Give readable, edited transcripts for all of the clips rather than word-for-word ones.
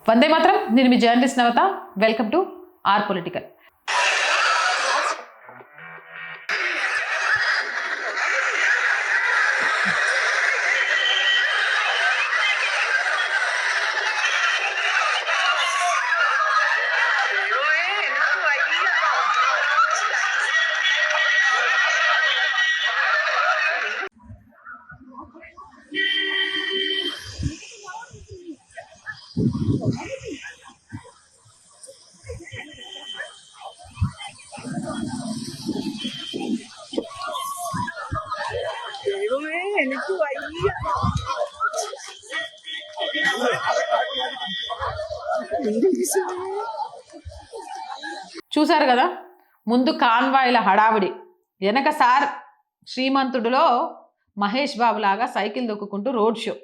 వందే మాత్రం. నేను మీ journalist Navata. Welcome to R political. చూసారు కదా, ముందు కాన్వాయ్ల హడావిడి, వెనక సార్ శ్రీమంతుడిలో మహేష్ బాబు లాగా సైకిల్ దొక్కుంటూ రోడ్ షో,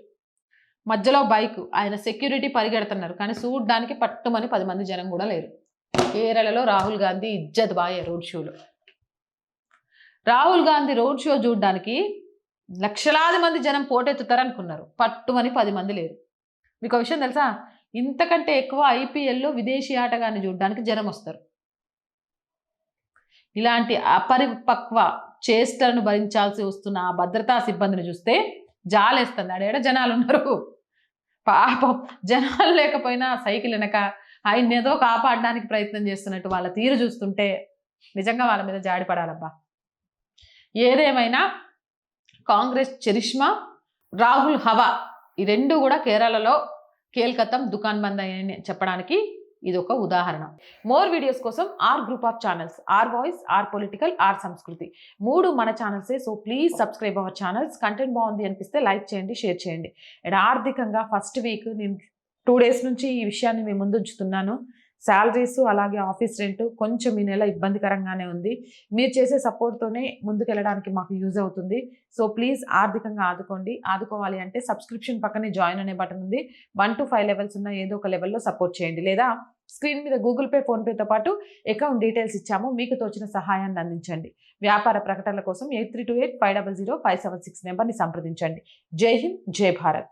మధ్యలో బైక్, ఆయన సెక్యూరిటీ పరిగెడుతున్నారు. కానీ చూడ్డానికి పట్టుమని 10 మంది జనం కూడా లేరు. కేరళలో రాహుల్ గాంధీ ఇజ్జత్ బాయే రోడ్ షోలో. రాహుల్ గాంధీ రోడ్ షో చూడడానికి లక్షలాది మంది జనం పోటెత్తుతారనుకున్నారు. పట్టుమని 10 మంది లేరు. మీకు విషయం తెలుసా, ఇంతకంటే ఎక్కువ ఐపీఎల్లో విదేశీ ఆటగాన్ని చూడడానికి జనం వస్తారు. ఇలాంటి అపరిపక్వ చేష్టలను భరించాల్సి వస్తున్న ఆ భద్రతా సిబ్బందిని చూస్తే జాలేస్తుంది. ఆడేడ జనాలు ఉన్నారు, పాపం జనాలు లేకపోయినా సైకిల్ వెనక ఆయన ఏదో కాపాడడానికి ప్రయత్నం చేస్తున్నట్టు వాళ్ళ తీరు చూస్తుంటే నిజంగా వాళ్ళ మీద జాడిపడాలబ్బా. ఏదేమైనా కాంగ్రెస్ చరిష్మా, రాహుల్ హవా, ఈ రెండు కూడా కేరళలో కేల్కతం దుకాన్ బంద్ అని చెప్పడానికి ఇది ఒక ఉదాహరణ. మోర్ వీడియోస్ కోసం R group of channels, R voice, R political, R Sanskriti 3 మన ఛానల్సే. So please subscribe our channels. Content బాగుంది అనిపిస్తే లైక్ చేయండి, షేర్ చేయండి. అండ్ ఆర్థికంగా ఫస్ట్ వీక్ నేను 2 days నుంచి ఈ విషయాన్ని మీ ముందు ఉంచుతున్నాను. శాలరీస్ అలాగే ఆఫీస్ రెంట్ కొంచెం ఈ నెల ఇబ్బందికరంగానే ఉంది. మీరు చేసే సపోర్ట్తోనే ముందుకెళ్ళడానికి మాకు యూజ్ అవుతుంది. సో ప్లీజ్ ఆర్థికంగా ఆదుకోండి. ఆదుకోవాలి అంటే సబ్స్క్రిప్షన్ పక్కనే జాయిన్ అనే బటన్ ఉంది. 1 to 5 లెవెల్స్ ఉన్న ఏదో ఒక లెవెల్లో సపోర్ట్ చేయండి. లేదా స్క్రీన్ మీద గూగుల్ పే, ఫోన్పేతో పాటు అకౌంట్ డీటెయిల్స్ ఇచ్చాము, మీకు తోచిన సహాయాన్ని అందించండి. వ్యాపార ప్రకటనల కోసం 8328500576 నెంబర్ని సంప్రదించండి. జై హింద్, జై భారత్.